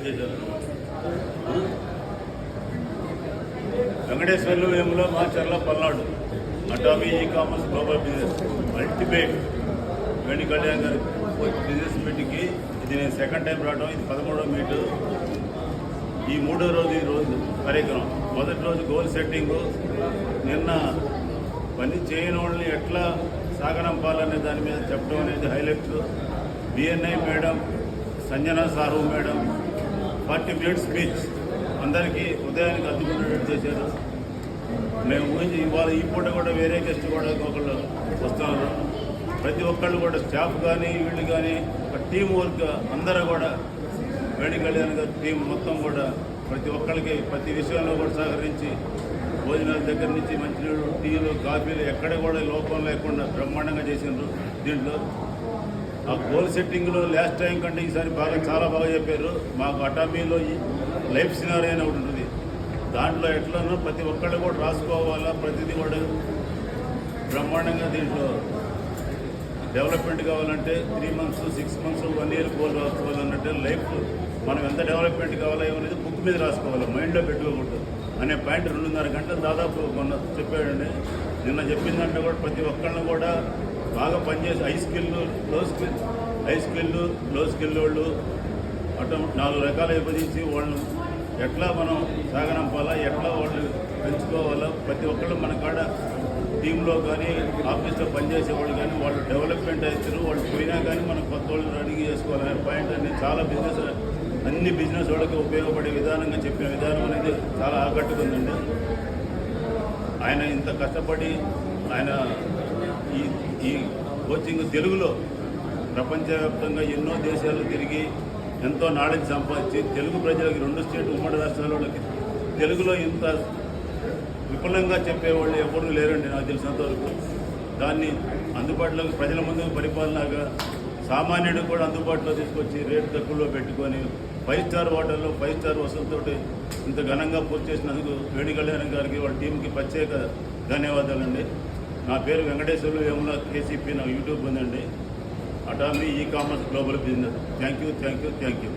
చేశారు. Venkateswarlu Vemula Macherla Palnadu Atomy e commerce global business ultimate Venu Kalyan గారి business మీట్కి ఇది నేను సెకండ్ టైం రావడం. ఇది 13వ మీటు. ఈ 3వ రోజు ఈ రోజు కార్యక్రమం. మొదటి రోజు గోల్ సెట్టింగు, నిన్న పని చేయని వాళ్ళని ఎట్లా సాగనంపాలనే దాని మీద చెప్పడం అనేది highlight. BNI madam, Sanjana sir madam 40 minutes speech అందరికీ ఉదయానికి అద్దుకునేటట్టు చేశారు. మేము ఊహించి ఇవాళ ఈ పూట కూడా వేరే గెస్ట్ కూడా ఒకళ్ళు వస్తున్నారు. ప్రతి ఒక్కళ్ళు కూడా స్టాఫ్ కానీ వీళ్ళు కానీ ఒక టీం వర్క్ అందరూ కూడా వేణు కళ్యాణ్ గారి టీం మొత్తం కూడా ప్రతి ఒక్కరికి ప్రతి విషయంలో కూడా సహకరించి భోజనాల దగ్గర నుంచి మంచినీళ్ళు, టీలు, కాఫీలు ఎక్కడ కూడా లోపం లేకుండా బ్రహ్మాండంగా చేసినారు. దీంట్లో ఆ గోల్ సెట్టింగ్లో లాస్ట్ టైం కంటే ఈసారి చాలా బాగా చెప్పారు. మాకు అటామీలో లైఫ్ సినారీ అని ఒకటి ఉంటుంది. దాంట్లో ఎట్లనో ప్రతి ఒక్కళ్ళు కూడా రాసుకోవాలా, ప్రతిదీ కూడా బ్రహ్మాండంగా దీంట్లో డెవలప్మెంట్ కావాలంటే 3 months, 6 months, 1 year goal రాసుకోవాలన్నట్టే life మనం ఎంత డెవలప్మెంట్ కావాలో ఏమనేది బుక్ మీద రాసుకోవాలి, మైండ్లో పెట్టుకోకూడదు అనే పాయింట్ 2.5 గంటలు దాదాపు మొన్న చెప్పాడండి. నిన్న చెప్పిందంటే కూడా ప్రతి ఒక్కళ్ళని కూడా బాగా పనిచేసి హై స్కిల్, లో స్కిల్ వాళ్ళు అటు 4 రకాలు విభజించి వాళ్ళు ఎట్లా మనం సాగనంపాలా, ఎట్లా వాళ్ళు పెంచుకోవాలా, ప్రతి ఒక్కళ్ళు మన కాడ టీంలో కానీ ఆఫీస్లో పనిచేసేవాళ్ళు కానీ వాళ్ళు డెవలప్మెంట్ అవుతారు. వాళ్ళు పోయినా కానీ మనం కొత్త వాళ్ళు రెడీ చేసుకోవాలనే పాయింట్ అనేది చాలా అన్ని బిజినెస్ వాళ్ళకి ఉపయోగపడే విధానంగా చెప్పిన విధానం అనేది చాలా ఆకట్టుకుందండి. ఆయన ఇంత కష్టపడి ఆయన ఈ కోచింగ్ తెలుగులో ప్రపంచవ్యాప్తంగా ఎన్నో దేశాలు తిరిగి ఎంతో నాలెడ్జ్ సంపాదించి తెలుగు ప్రజలకి 2 స్టేట్ ఉమ్మడి రాష్ట్రాల వాళ్ళకి తెలుగులో ఇంత విపులంగా చెప్పేవాళ్ళు ఎవరు లేరండి నాకు తెలిసినంతవరకు. దాన్ని అందుబాటులోకి ప్రజల ముందు పరిపాలనగా సామాన్యుడికి కూడా అందుబాటులో తీసుకొచ్చి రేటు తక్కువలో పెట్టుకొని 5 స్టార్ హోటల్లో 5 స్టార్ వసతులతోటి ఇంత ఘనంగా పూర్తి చేసినందుకు వేణు కళ్యాణ్ గారికి వాళ్ళ టీంకి ప్రత్యేక ధన్యవాదాలండి. నా పేరు వెంకటేశ్వర్లు వేముల KCP, నా యూట్యూబ్ ఉందండి. Atomy e commerce global business. Thank you.